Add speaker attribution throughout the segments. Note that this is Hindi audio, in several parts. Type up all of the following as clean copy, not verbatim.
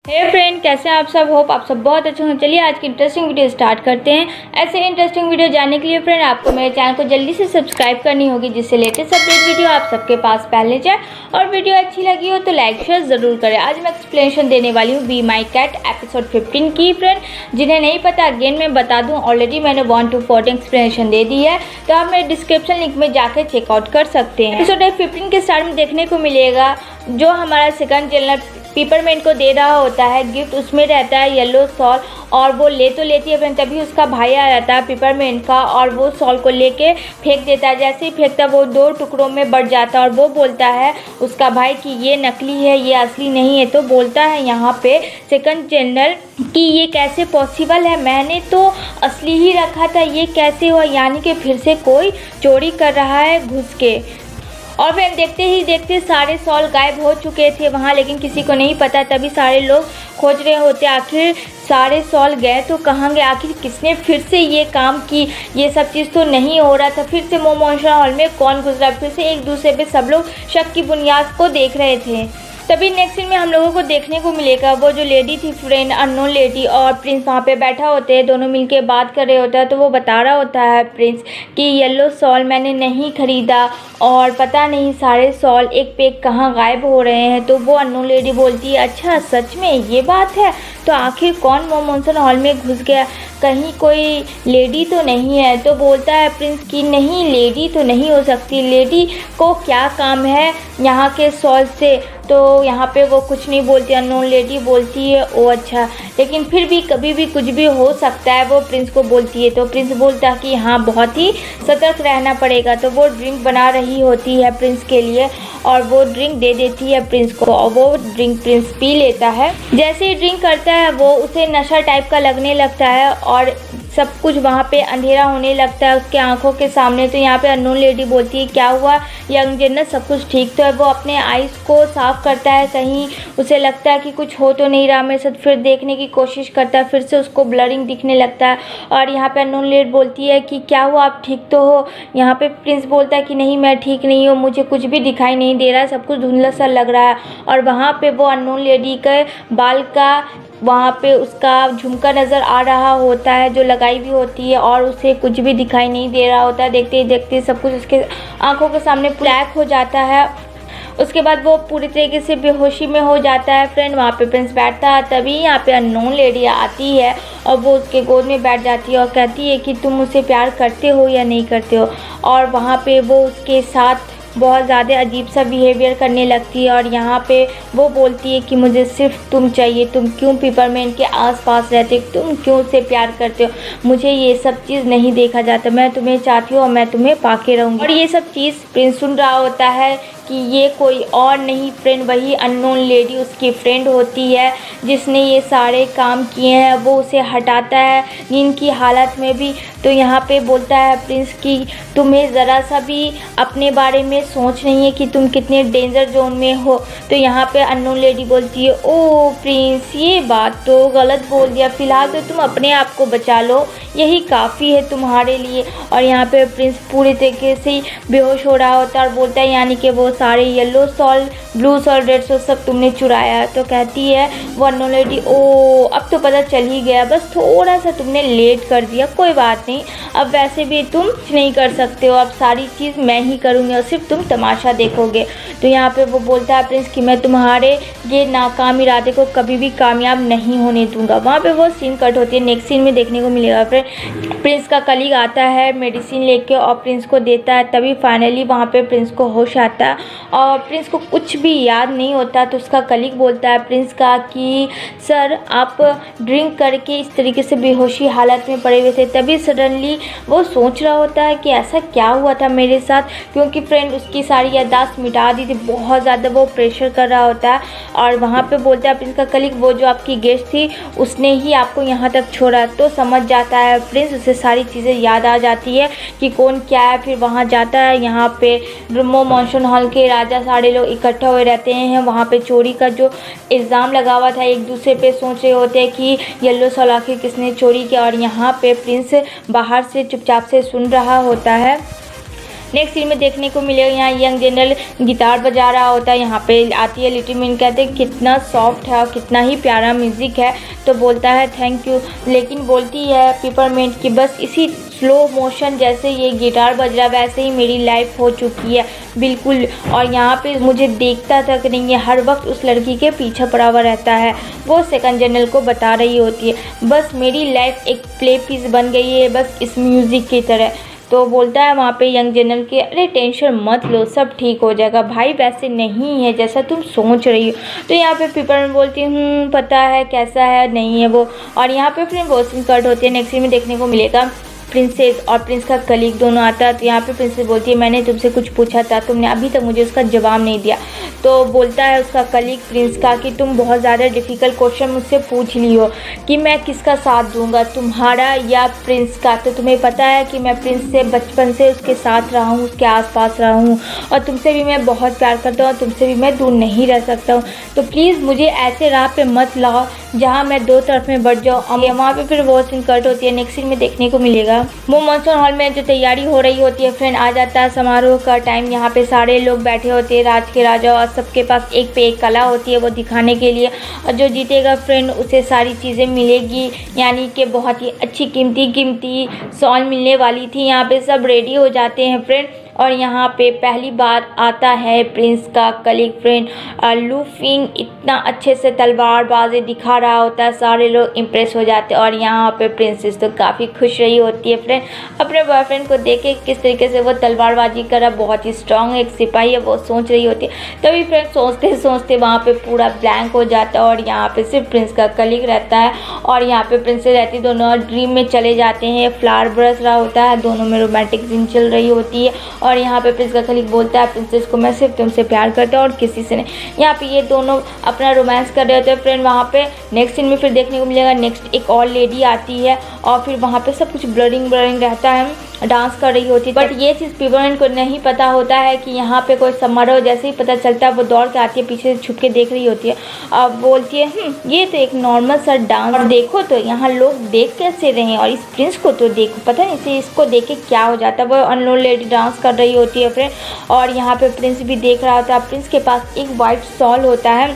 Speaker 1: हे फ्रेंड, कैसे हैं आप सब। होप आप सब बहुत अच्छे हों। चलिए आज की इंटरेस्टिंग वीडियो स्टार्ट करते हैं। ऐसे इंटरेस्टिंग वीडियो जानने के लिए फ्रेंड आपको मेरे चैनल को जल्दी से सब्सक्राइब करनी होगी, जिससे लेटेस्ट अपडेट वीडियो आप सबके पास पहले जाए। और वीडियो अच्छी लगी हो तो लाइक शेयर ज़रूर करें। आज मैं एक्सप्लेनेशन देने वाली हूँ बी माई कैट एपिसोड 15 की। फ्रेंड जिन्हें नहीं पता अगेन मैं बता दूँ, ऑलरेडी मैंने 1 to 14 एक्सप्लेनेशन दे दी है, तो आप मेरे डिस्क्रिप्शन लिंक में जाकर चेकआउट कर सकते हैं। एपिसोड 15 के स्टार्ट में देखने को मिलेगा जो हमारा सेकंड जनरल पिपरमेंट को दे रहा होता है गिफ्ट, उसमें रहता है येलो सॉल और वो ले तो लेती है, तभी उसका भाई आ जाता है पिपरमेंट का और वो सॉल को लेके फेंक देता है। जैसे ही फेंकता है वो 2 टुकड़ों में बढ़ जाता है और वो बोलता है उसका भाई कि ये नकली है, ये असली नहीं है। तो बोलता है यहाँ पे सेकंड जनरल कि ये कैसे पॉसिबल है, मैंने तो असली ही रखा था, ये कैसे हुआ, यानी कि फिर से कोई चोरी कर रहा है घुस के। और फिर देखते ही देखते सारे सॉल गायब हो चुके थे वहाँ, लेकिन किसी को नहीं पता। तभी सारे लोग खोज रहे होते आखिर सारे सॉल गए तो कहाँ गए, आखिर किसने फिर से ये काम की, ये सब चीज़ तो नहीं हो रहा था। फिर से मोमोशन हॉल में कौन गुजरा, फिर से एक दूसरे पे सब लोग शक की बुनियाद को देख रहे थे। तभी नेक्स्ट सीन में हम लोगों को देखने को मिलेगा वो जो लेडी थी फ्रेंड, अननोन लेडी और प्रिंस वहाँ पे बैठा होते हैं, दोनों मिलके बात कर रहे होता है। तो वो बता रहा होता है प्रिंस कि येलो सॉल मैंने नहीं ख़रीदा और पता नहीं सारे सॉल एक पे एक कहाँ गायब हो रहे हैं। तो वो अननोन लेडी बोलती है अच्छा सच में ये बात है, तो आखिर कौन मोमोशन हॉल में घुस गया, कहीं कोई लेडी तो नहीं है। तो बोलता है प्रिंस कि नहीं लेडी तो नहीं हो सकती, लेडी को क्या काम है यहाँ के सॉल से। तो यहाँ पे वो कुछ नहीं बोलती, अननोन लेडी बोलती है ओ अच्छा, लेकिन फिर भी कभी भी कुछ भी हो सकता है, वो प्रिंस को बोलती है। तो प्रिंस बोलता है कि हाँ बहुत ही सतर्क रहना पड़ेगा। तो वो ड्रिंक बना रही होती है प्रिंस के लिए और वो ड्रिंक दे देती है प्रिंस को और वो ड्रिंक प्रिंस पी लेता है। जैसे ही ड्रिंक करता है वो उसे नशा टाइप का लगने लगता है और सब कुछ वहाँ पे अंधेरा होने लगता है उसके आंखों के सामने। तो यहाँ पे अननोन लेडी बोलती है क्या हुआ यंग जन्नत, सब कुछ ठीक तो है। वो अपने आइज़ को साफ़ करता है, कहीं उसे लगता है कि कुछ हो तो नहीं रहा मेरे साथ, फिर देखने की कोशिश करता है, फिर से उसको ब्लरिंग दिखने लगता है। और यहाँ पे अननोन लेडी बोलती है कि क्या हुआ आप ठीक तो हो। यहाँ पे प्रिंस बोलता है कि नहीं मैं ठीक नहीं हूँ, मुझे कुछ भी दिखाई नहीं दे रहा है, सब कुछ धुंधला सा लग रहा है। और वहाँ पे वो अननोन लेडी के बाल का वहाँ पे उसका झुमका नज़र आ रहा होता है जो लगाई हुई होती है और उसे कुछ भी दिखाई नहीं दे रहा होता है। देखते ही देखते सब कुछ उसके आंखों के सामने ब्लैक हो जाता है। उसके बाद वो पूरी तरीके से बेहोशी में हो जाता है। फ्रेंड वहाँ पे प्रिंस बैठता है, तभी यहाँ पे अननोन लेडी आती है और वो उसके गोद में बैठ जाती है और कहती है कि तुम मुझसे प्यार करते हो या नहीं करते हो। और वहाँ पे वो उसके साथ बहुत ज़्यादा अजीब सा बिहेवियर करने लगती है और यहाँ पे वो बोलती है कि मुझे सिर्फ तुम चाहिए, तुम क्यों पिपरमेंट के आसपास रहते हो, तुम क्यों उससे प्यार करते हो, मुझे ये सब चीज़ नहीं देखा जाता, मैं तुम्हें चाहती हूँ और मैं तुम्हें पाके रहूँगी। और ये सब चीज़ प्रिंस सुन रहा होता है कि ये कोई और नहीं फ्रेंड वही अननोन लेडी उसकी फ्रेंड होती है जिसने ये सारे काम किए हैं। वो उसे हटाता है नींद की हालत में भी। तो यहाँ पे बोलता है प्रिंस कि तुम्हें ज़रा सा भी अपने बारे में सोच नहीं है कि तुम कितने डेंजर जोन में हो। तो यहाँ पे अननोन लेडी बोलती है ओ प्रिंस ये बात तो गलत बोल दिया, फ़िलहाल तो तुम अपने आप को बचा लो, यही काफ़ी है तुम्हारे लिए। और यहाँ पे प्रिंस पूरी तरीके से बेहोश हो रहा होता है और बोलता है यानी कि वो सारे yellow soul, blue soul, red soul सब तुमने चुराया। तो कहती है वो अननोन लेडी ओ अब तो पता चल ही गया, बस थोड़ा सा तुमने लेट कर दिया, कोई बात नहीं, अब वैसे भी तुम कुछ नहीं कर सकते हो, अब सारी चीज़ मैं ही करूँगी और सिर्फ तुम तमाशा देखोगे। तो यहाँ पे वो बोलता है प्रिंस कि मैं तुम्हारे ये नाकाम इरादे को कभी भी कामयाब नहीं होने दूंगा। वहाँ पे वो सीन कट होती है। नेक्स्ट सीन में देखने को मिलेगा फिर प्रिंस का कलीग आता है मेडिसिन लेके और प्रिंस को देता है। तभी फाइनली वहाँ पे प्रिंस को होश आता है और प्रिंस को कुछ भी याद नहीं होता। तो उसका कलीग बोलता है प्रिंस का कि सर आप ड्रिंक करके इस तरीके से बेहोशी हालत में पड़े हुए थे। तभी सडनली वो सोच रहा होता है कि ऐसा क्या हुआ था मेरे साथ, क्योंकि फ्रेंड उसकी सारी याददाश्त मिटा दी थी, बहुत ज़्यादा वो प्रेशर कर रहा होता है। और वहाँ पे बोलता है प्रिंस का कलीग वो जो आपकी गेस्ट थी उसने ही आपको यहाँ तक छोड़ा। तो समझ जाता है प्रिंस, उसे सारी चीज़ें याद आ जाती है कि कौन क्या है। फिर वहाँ जाता है, यहाँ पे मोमोशन हॉल के राजा सारे लोग इकट्ठा हुए रहते हैं। वहाँ पे चोरी का जो इल्ज़ाम लगा हुआ था एक दूसरे पे सोच रहे होते हैं कि येलो सॉल आखिर किसने चोरी किया। और यहाँ पे प्रिंस बाहर से चुपचाप से सुन रहा होता है। नेक्स्ट सीन में देखने को मिलेगा यहाँ यंग जनरल गिटार बजा रहा होता है। यहाँ पे आती है लिटिल मिंट, कहते हैं कितना सॉफ्ट है और कितना ही प्यारा म्यूज़िक है। तो बोलता है थैंक यू, लेकिन बोलती है पिपरमिंट कि बस इसी स्लो मोशन जैसे ये गिटार बज रहा वैसे ही मेरी लाइफ हो चुकी है बिल्कुल, और यहाँ पे मुझे देखता तक नहीं है, हर वक्त उस लड़की के पीछे पड़ा हुआ रहता है। वो सेकंड जनरल को बता रही होती है बस मेरी लाइफ एक प्ले पीस बन गई है बस इस म्यूज़िक की तरह। तो बोलता है वहाँ पे यंग जनरल के अरे टेंशन मत लो, सब ठीक हो जाएगा भाई, वैसे नहीं है जैसा तुम सोच रही हो। तो यहाँ पे पिपरमिंट बोलती हूँ पता है कैसा है नहीं है वो। और यहाँ पे फिर वॉइस कट होती है। नेक्स्ट सीन में देखने को मिलेगा प्रिंसेस और प्रिंस का कलीग दोनों आता है। तो यहाँ पे प्रिंसेस बोलती है मैंने तुमसे कुछ पूछा था, तुमने अभी तक मुझे उसका जवाब नहीं दिया। तो बोलता है उसका कलीग प्रिंस का कि तुम बहुत ज़्यादा डिफ़िकल्ट क्वेश्चन मुझसे पूछ ली हो कि मैं किसका साथ दूंगा, तुम्हारा या प्रिंस का। तो तुम्हें पता है कि मैं प्रिंस से बचपन से उसके साथ रहा हूँ, उसके आसपास रहा हूँ, और तुमसे भी मैं बहुत प्यार करता हूँ और तुमसे भी मैं दूर नहीं रह सकता हूँ। तो प्लीज़ मुझे ऐसे राह पे मत लाओ जहाँ मैं दो तरफ में बढ़ जाऊँ। वहाँ पे फिर वो सीन कट होती है। नेक्स्ट सीन में देखने को मिलेगा वो मॉनसून हॉल में जो तैयारी हो रही होती है फ्रेंड, आ जाता है समारोह का टाइम। यहाँ पे सारे लोग बैठे होते हैं, राज के राजा, और सबके पास एक पे एक कला होती है वो दिखाने के लिए, और जो जीतेगा फ्रेंड उसे सारी चीज़ें मिलेगी, यानी कि बहुत ही अच्छी कीमती शॉल मिलने वाली थी। यहाँ पे सब रेडी हो जाते हैं फ्रेंड, और यहाँ पे पहली बार आता है प्रिंस का कलीग फ्रेंड लूफिंग, इतना अच्छे से तलवारबाजी दिखा रहा होता है, सारे लोग इम्प्रेस हो जाते हैं। और यहाँ पे प्रिंसेस तो काफ़ी खुश रही होती है फ्रेंड अपने बॉयफ्रेंड को देख के किस तरीके से वो तलवारबाजी कर रहा, बहुत ही स्ट्रांग एक सिपाही है, वो सोच रही होती है। तभी फ्रेंड सोचते सोचते वहाँ पे पूरा ब्लैंक हो जाता है, और यहाँ पे सिर्फ प्रिंस का कलीग रहता है, और यहाँ पे प्रिंसेस रहती, दोनों ड्रीम में चले जाते हैं। फ्लावर बरस रहा होता है, दोनों में रोमांटिक सीन चल रही होती है, और यहाँ पे प्रिंस का कलीग बोलता है प्रिंसेस को मैं सिर्फ तुमसे प्यार करता हूँ और किसी से नहीं। यहाँ पे ये दोनों अपना रोमांस कर रहे होते हैं फ्रेंड। वहाँ पे नेक्स्ट सीन में फिर देखने को मिलेगा नेक्स्ट एक और लेडी आती है, और फिर वहाँ पे सब कुछ ब्लरिंग रहता है, डांस कर रही होती है। बट ये चीज़ पिपरमिंट को नहीं पता होता है कि यहाँ पे कोई समारोह। जैसे ही पता चलता है वो दौड़ के आती है, पीछे से छुप के देख रही होती है, अब बोलती है ये तो एक नॉर्मल सा डांस, और देखो तो यहाँ लोग देख कैसे रहे हैं, और इस प्रिंस को तो देखो, पता नहीं इसे इसको देख के क्या हो जाता है। वो अननोन लेडी डांस कर रही होती है फ्रेंड, और यहाँ पे प्रिंस भी देख रहा होता है। प्रिंस के पास एक वाइट शॉल होता है,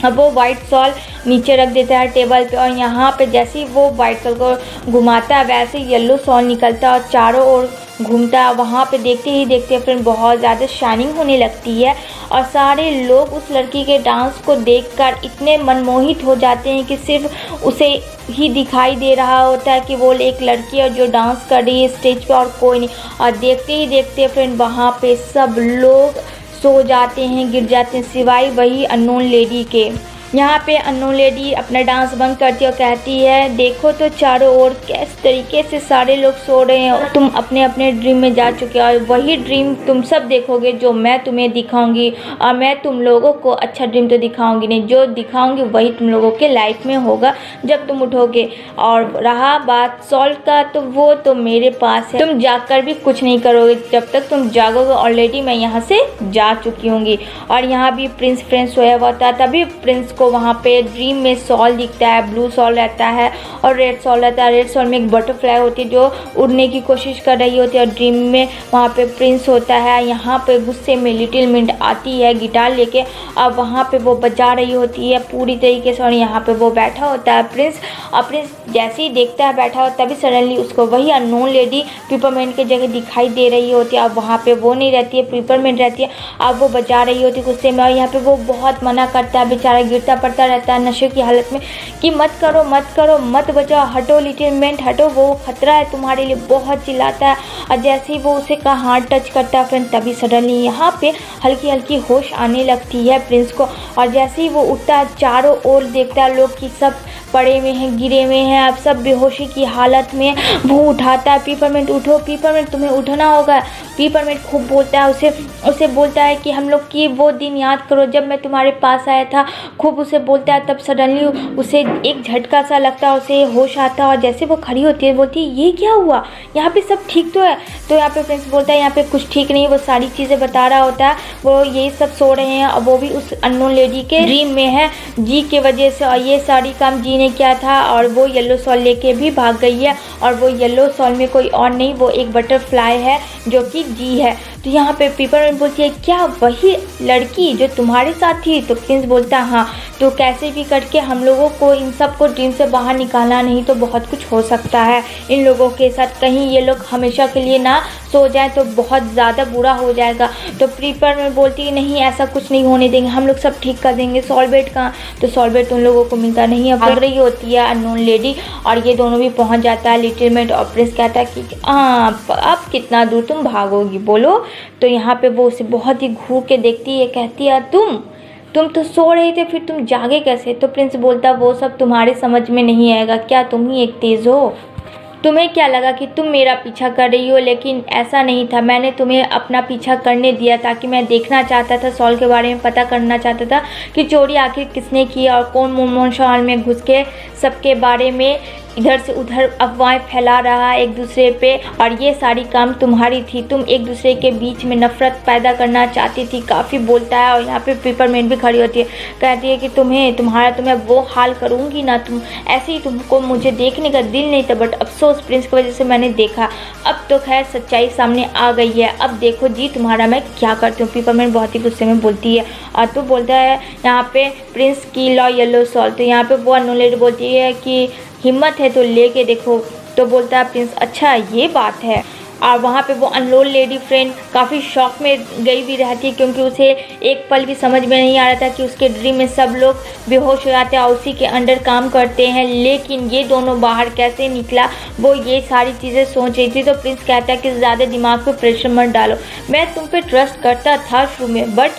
Speaker 1: अब वो वाइट शॉल नीचे रख देता है टेबल पे, और यहाँ पे जैसे ही वो वाइट शॉल को घुमाता है वैसे येलो शॉल निकलता है और चारों ओर घूमता है। वहाँ पे देखते ही देखते फ्रेंड बहुत ज़्यादा शाइनिंग होने लगती है, और सारे लोग उस लड़की के डांस को देखकर इतने मनमोहित हो जाते हैं कि सिर्फ उसे ही दिखाई दे रहा होता है कि वो एक लड़की है जो डांस कर रही है स्टेज पे, और कोई नहीं। और देखते ही देखते फ्रेंड वहाँ पे सब लोग सो जाते हैं, गिर जाते हैं, सिवाय वही अननोन लेडी के। यहाँ पे अननोन लेडी अपना डांस बंद करती है और कहती है देखो तो चारों ओर किस तरीके से सारे लोग सो रहे हैं, तुम अपने अपने ड्रीम में जा चुके हो, और वही ड्रीम तुम सब देखोगे जो मैं तुम्हें दिखाऊंगी, और मैं तुम लोगों को अच्छा ड्रीम तो दिखाऊंगी नहीं, जो दिखाऊंगी वही तुम लोगों के लाइफ में होगा जब तुम उठोगे। और रहा बात सॉल्व का, तो वो तो मेरे पास है, तुम जाकर भी कुछ नहीं करोगे, जब तक तुम जागोगे ऑलरेडी मैं यहाँ से जा चुकी होंगी। और यहाँ भी प्रिंस फ्रेंड सोया हुआ था, तभी प्रिंस को वहाँ पे ड्रीम में सॉल दिखता है, ब्लू सॉल रहता है और रेड सॉल रहता है। रेड सॉल में एक बटरफ्लाई होती है जो उड़ने की कोशिश कर रही होती है, और ड्रीम में वहाँ पे प्रिंस होता है। यहाँ पे गुस्से में लिटिल मिंट आती है गिटार लेके, अब वहाँ पे वो बजा रही होती है पूरी तरीके से, और यहाँ पे वो बैठा होता है प्रिंस। और प्रिंस जैसे ही देखता है बैठा होता है, तभी सडनली उसको वही अननोन लेडी पिपरमिंट की जगह दिखाई दे रही होती है। अब वहाँ पे वो नहीं रहती है, पिपरमिंट रहती है। अब वो बजा रही होती है गुस्से में, और यहाँ पे वो बहुत मना करता है, बेचारा गिरता पड़ता रहता है नशे की हालत में कि मत करो मत करो, मत बचाओ, हटो लिटिल मिंट हटो, वो खतरा है तुम्हारे लिए, बहुत चिल्लाता है। और जैसे ही वो उसे का हाथ टच करता है फ्रेंड, तभी सडनली यहाँ पे हल्की हल्की होश आने लगती है प्रिंस को। और जैसे ही वो उठता है चारों ओर देखता है लोग कि सब पड़े हुए हैं, गिरे हुए हैं, अब सब बेहोशी की हालत में। वो उठाता है पिपरमिंट, उठो पिपरमिंट, तुम्हें उठना होगा। पिपरमिंट खूब बोलता है उसे बोलता है कि हम लोग की वो दिन याद करो जब मैं तुम्हारे पास आया था, खूब उसे बोलता है। तब सडनली उसे एक झटका सा लगता है, उसे होश आता है, और जैसे वो खड़ी होती है बोलती है ये क्या हुआ, यहाँ पे सब ठीक तो है। तो यहाँ पे प्रिंस बोलता है यहाँ पे कुछ ठीक नहीं, वो सारी चीज़ें बता रहा होता है, वो ये सब सो रहे हैं और वो भी उस अननोन लेडी के ड्रीम में है जी के वजह से, और ये सारी काम जी किसने किया था और वो येलो शॉल लेके भी भाग गई है। और वो येलो शॉल में कोई और नहीं, वो एक बटरफ्लाई है जो कि जी है। तो यहाँ पे पेपरमिंट बोलती है क्या वही लड़की जो तुम्हारे साथ थी? तो प्रिंस बोलता है हाँ। तो कैसे भी करके हम लोगों को इन सब को ड्रीम से बाहर निकालना, नहीं तो बहुत कुछ हो सकता है इन लोगों के साथ। कहीं ये लोग हमेशा के लिए ना सो जाए तो बहुत ज़्यादा बुरा हो जाएगा। तो पेपरमिंट बोलती है नहीं, ऐसा कुछ नहीं होने देंगे, हम लोग सब ठीक कर देंगे। सॉल्वेट कहाँ? तो सॉल्वेट उन लोगों को मिलता नहीं है, भाग रही होती है अननोन लेडी। और ये दोनों भी पहुंच जाता है लिटिल मैट। और प्रिंस कहता है कि अब कितना दूर तुम भागोगी बोलो? तो यहाँ पे वो उसे बहुत ही घूर के देखती है, कहती है तुम तो सो रहे थे, फिर तुम जागे कैसे? तो प्रिंस बोलता वो सब तुम्हारे समझ में नहीं आएगा, क्या तुम ही एक तेज़ हो? तुम्हें क्या लगा कि तुम मेरा पीछा कर रही हो, लेकिन ऐसा नहीं था। मैंने तुम्हें अपना पीछा करने दिया ताकि मैं देखना चाहता था, सॉल के बारे में पता करना चाहता था कि चोरी आखिर किसने की और कौन मोमोन शॉल में घुस के सबके बारे में इधर से उधर अफवाहें फैला रहा है एक दूसरे पे। और ये सारी काम तुम्हारी थी, तुम एक दूसरे के बीच में नफरत पैदा करना चाहती थी। काफ़ी बोलता है। और यहाँ पे पेपरमिंट भी खड़ी होती है, कहती है कि तुम्हें वो हाल करूँगी ना, तुम ऐसे ही, तुमको मुझे देखने का दिल नहीं था, बट अफसोस प्रिंस की वजह से मैंने देखा। अब तो खैर सच्चाई सामने आ गई है, अब देखो जी तुम्हारा मैं क्या करती हूँ। पेपरमिंट बहुत ही गुस्से में बोलती है। और तो बोलता है यहाँ पे प्रिंस की लॉ येलो शॉल। तो यहाँ पे वो अननोन लेडी बोलती है कि हिम्मत है तो लेके देखो। तो बोलता है प्रिंस अच्छा ये बात है। और वहाँ पे वो अननोन लेडी फ्रेंड काफ़ी शॉक में गई भी रहती है, क्योंकि उसे एक पल भी समझ में नहीं आ रहा था कि उसके ड्रीम में सब लोग बेहोश हो जाते हैं और उसी के अंडर काम करते हैं। लेकिन ये दोनों बाहर कैसे निकला, वो ये सारी चीज़ें सोच रही थी। तो प्रिंस कहता है कि ज़्यादा दिमाग पे प्रेशर मत डालो, मैं तुम पे ट्रस्ट करता था शुरू में, बट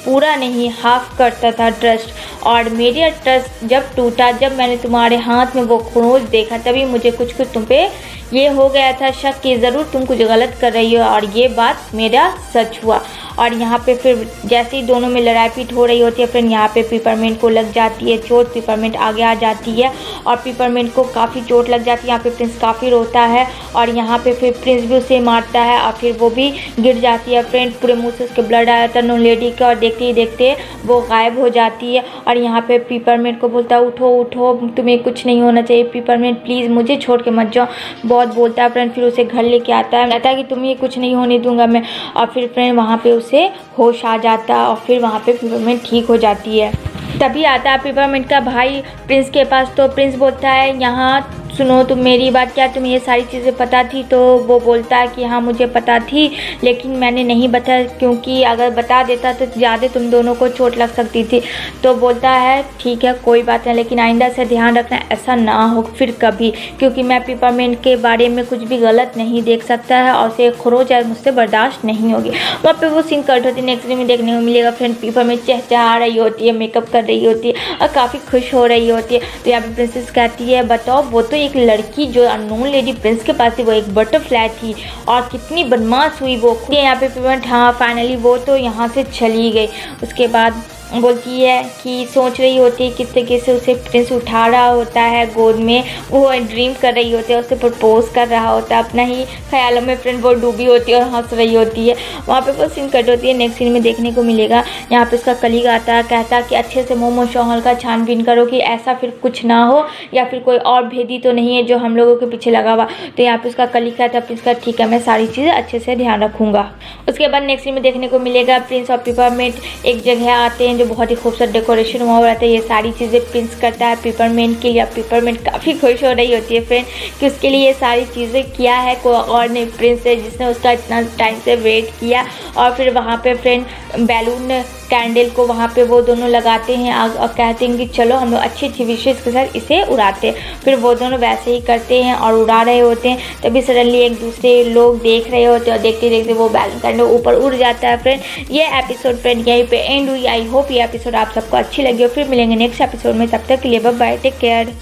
Speaker 1: पूरा नहीं, हाफ करता था ट्रस्ट। और मेरा ट्रस्ट जब टूटा, जब मैंने तुम्हारे हाथ में वो खरोंच देखा, तभी मुझे कुछ तुम पे ये हो गया था शक कि ज़रूर तुम कुछ गलत कर रही हो। और ये बात मेरा सच हुआ। और यहाँ पे फिर जैसे ही दोनों में लड़ाई पीट हो रही होती है, फिर यहाँ पे पेपरमिंट को लग जाती है चोट। पेपरमिंट आगे आ जाती है और पेपरमिंट को काफ़ी चोट लग जाती है। यहाँ पे प्रिंस काफ़ी रोता है और यहाँ पे फिर प्रिंस भी उसे मारता है और फिर वो भी गिर जाती है। फ्रेंड पूरे मुँह से उसके ब्लड आया था नॉन लेडी का, और देखते ही देखते वो गायब हो जाती है। और यहाँ पे पेपरमिंट को बोलता है उठो उठो, तुम्हें कुछ नहीं होना चाहिए, पेपरमिंट प्लीज़ मुझे छोड़ के मत जाओ, बहुत बोलता है। फ्रेंड फिर उसे घर लेके आता है, कहता है कि तुम्हें कुछ नहीं होने दूंगा मैं। और फिर फ्रेंड वहाँ पे उसे होश आ जाता है और फिर वहाँ पे पेपरमिंट ठीक हो जाती है। तभी आता है पेपरमिंट का भाई प्रिंस के पास। तो प्रिंस बोलता है यहाँ सुनो तुम मेरी बात, क्या तुम्हें ये सारी चीज़ें पता थी? तो वो बोलता है कि हाँ मुझे पता थी, लेकिन मैंने नहीं बताया, क्योंकि अगर बता देता तो ज़्यादा तुम दोनों को चोट लग सकती थी। तो बोलता है ठीक है कोई बात नहीं, लेकिन आइंदा से ध्यान रखना ऐसा ना हो फिर कभी, क्योंकि मैं पेपरमिंट के बारे में कुछ भी गलत नहीं देख सकता है और उसे खरोच है मुझसे बर्दाश्त नहीं होगी। वहाँ पर वो सीन कट होती है, नेक्स्ट डे में देखने को मिलेगा। फ्रेंड पेपरमिंट चहचहा रही होती है, मेकअप कर रही होती है और काफ़ी खुश हो रही होती है। तो यहाँ पर प्रिंसेस कहती है बताओ वो तो एक लड़की जो अननोन लेडी प्रिंस के पास थी, वो एक बटरफ्लाई थी और कितनी बदमाश हुई वो। यहाँ पे पेपरमिंट हाँ फाइनली वो तो यहाँ से चली गई। उसके बाद बोलती है कि सोच रही होती है किस तरीके से उसे प्रिंस उठा रहा होता है गोद में, वो ड्रीम कर रही होती है, उसे प्रपोज कर रहा होता है अपना ही ख्यालों में। फ्रेंड वो डूबी होती है और हंस रही होती है। वहाँ पे वो सीन कट होती है, नेक्स्ट सीन में देखने को मिलेगा। यहाँ पे उसका कलीग आता है, कहता है कि अच्छे से मोमो शॉल का छानबीन करो कि ऐसा फिर कुछ ना हो या फिर कोई और भेदी तो नहीं है जो हम लोगों के पीछे लगा हुआ। तो यहाँ पे उसका कलीग कहता है प्रिंस का ठीक है मैं सारी चीज़ें अच्छे से ध्यान रखूँगा। उसके बाद नेक्स्ट सीन में देखने को मिलेगा प्रिंस और पेपरमिंट एक जगह आते हैं जो बहुत ही खूबसूरत डेकोरेशन हुआ रहता है। ये सारी चीज़ें प्रिंस करता है पेपरमिंट के लिए। पेपरमिंट काफ़ी खुश हो रही होती है फ्रेंड कि उसके लिए ये सारी चीज़ें किया है कोई और नहीं, प्रिंस है जिसने उसका इतना टाइम से वेट किया। और फिर वहाँ पे फ्रेंड बैलून कैंडल को वहाँ पे वो दोनों लगाते हैं आग और कहते हैं कि चलो हम लोग अच्छी अच्छी विशेष के साथ इसे उड़ाते हैं। फिर वो दोनों वैसे ही करते हैं और उड़ा रहे होते हैं, तभी सडनली एक दूसरे लोग देख रहे होते हैं और देखते देखते वो बैलून कैंडल ऊपर उड़ जाता है। फ्रेंड ये एपिसोड फ्रेंड यहीं पे एंड हुई। आई होप ये एपिसोड आप सबको अच्छी लगी हो। फिर मिलेंगे नेक्स्ट एपिसोड में, तब तक के लिए बाय बाय, टेक केयर।